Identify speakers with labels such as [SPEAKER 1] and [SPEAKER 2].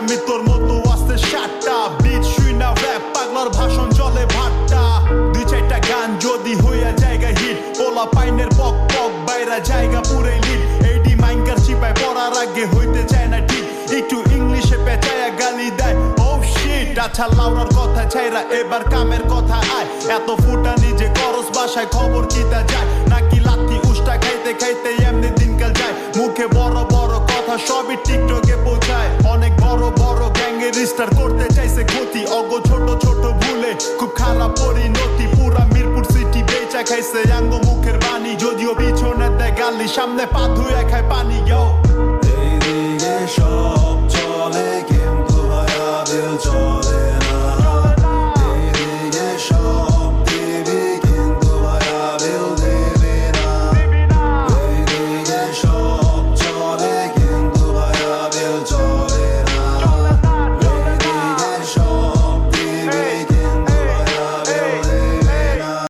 [SPEAKER 1] আমি তোর মতো আসতে সাতটা বিট শুই না র‍্যাপ পাগলার ভাষণ জলে ভাট্টা দুই চারটা গান যদি হইয়া জায়গা হিট পোলা পাইনের পক পক বাইরা জায়গা পুরে লিট এইটি মাইঙ্গার চিপায় পড়ার আগে হইতে চায় না ঠিক একটু ইংলিশে পেঁচায়া গালি দেয় ও শিট আচ্ছা লাউরার কথা চাইরা এবার কামের কথা আয় এত ফুটা নিজে করস বাসায় খবর কিতা যায় নাকি লাত্তি উষ্টা খাইতে খাইতে এমনি দিনকাল যায় মুখে বড় বড় কথা সবই টিকটকে পৌঁছায় অনেক বড় বড় গ্যাংয়ের রিস্টার করতে চাইছে ক্ষতি অগো ছোট ছোট ভুলে খুব খারাপ পরিণতি পুরা মিরপুর সিটি বেচা খাইছে আঙ্গ মুখের বাণী যদিও পিছনে দেয় গালি সামনে পা ধুয়ে খায় পানি
[SPEAKER 2] এইদিকে সব